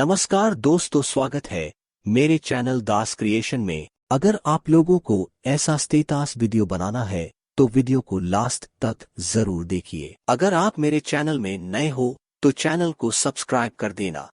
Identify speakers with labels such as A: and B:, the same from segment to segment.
A: नमस्कार दोस्तों, स्वागत है मेरे चैनल दास क्रिएशन में। अगर आप लोगों को ऐसा स्टेटस वीडियो बनाना है तो वीडियो को लास्ट तक जरूर देखिए। अगर आप मेरे चैनल में नए हो तो चैनल को सब्सक्राइब कर देना।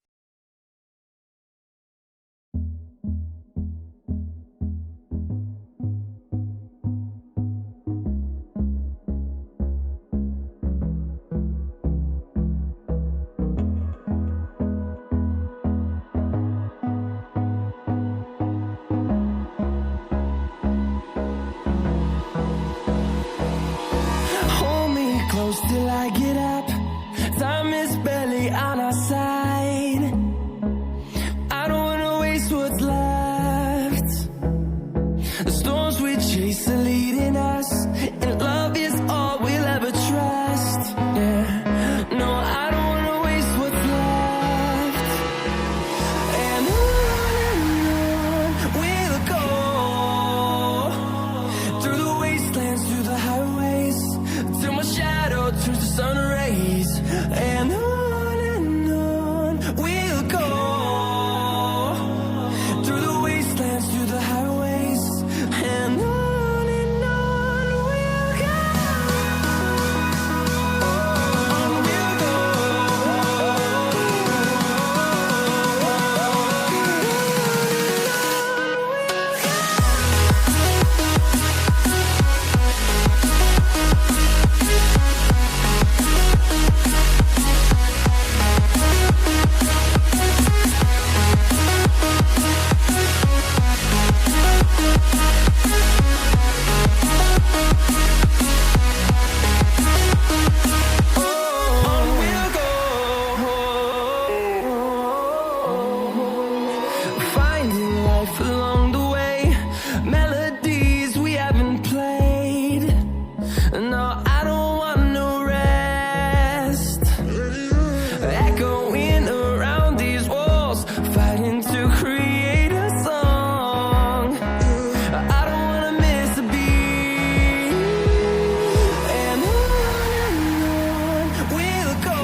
B: Close till I get up. Time is barely on our side. I don't wanna waste what's left. The storms we chase are leading us, and love is all we'll ever trust. Yeah, no, I don't wanna waste what's left. And on we'll go, through the wastelands, through the highways, till my shadow turns to sun rays. And on we'll go, through the wastelands, through the highways, and on we'll go. On we'll go. Finding life along the way, melodies we haven't played. No, I don't want no rest. Echoing around these walls, fighting to create a song. I don't wanna miss a beat. And on we'll go,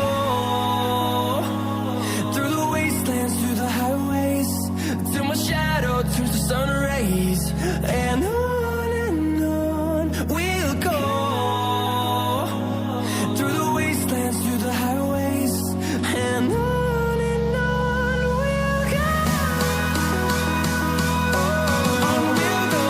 B: through the wastelands, through the highways, till my shadow turns to sun rays. And on we'll go, through the wastelands, through the highways, and on we'll go. On we'll go.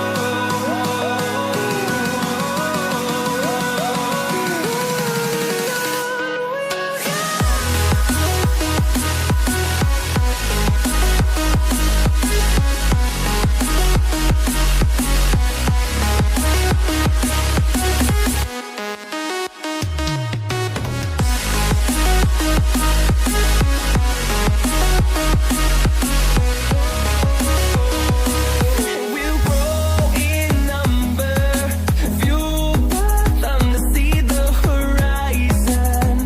B: We'll grow in number, fueled by them to see the horizon,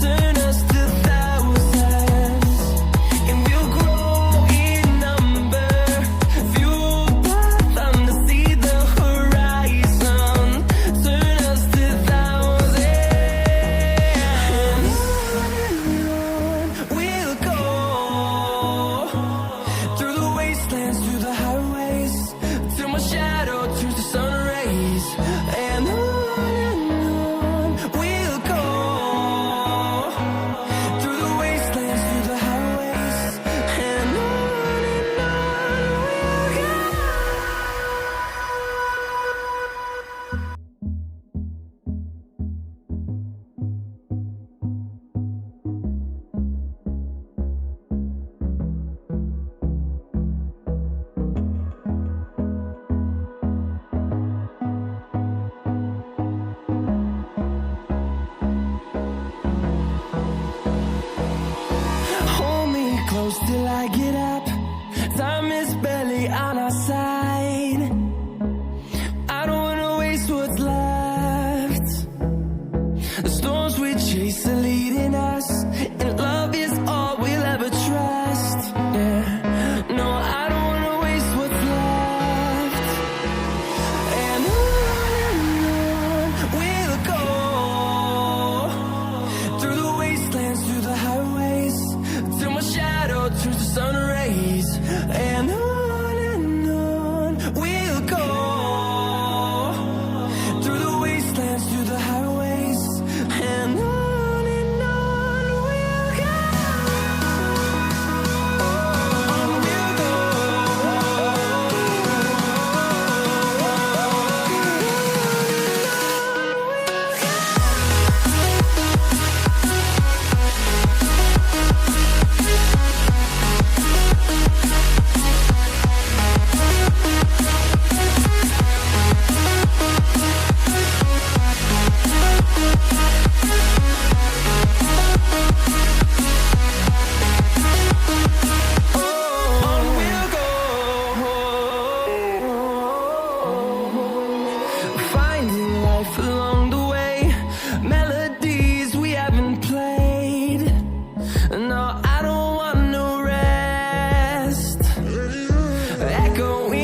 B: turn us to thousands. And we'll grow in number, fueled by them to see the horizon, turn us to thousands. And on we'll go, through the wastelands, through the highways, till my shadow turns to sun rays. And on we'll go, through the wastelands, through the highways, and on we'll go. Hold me close till I get up. Time is barely on our side. I don't wanna waste what's left. The storms we chase are leading us, and love is all we'll ever trust. Yeah, no, I don't wanna waste what's left. And on we'll go, through the wastelands, through the highways, till my shadow turns to sun going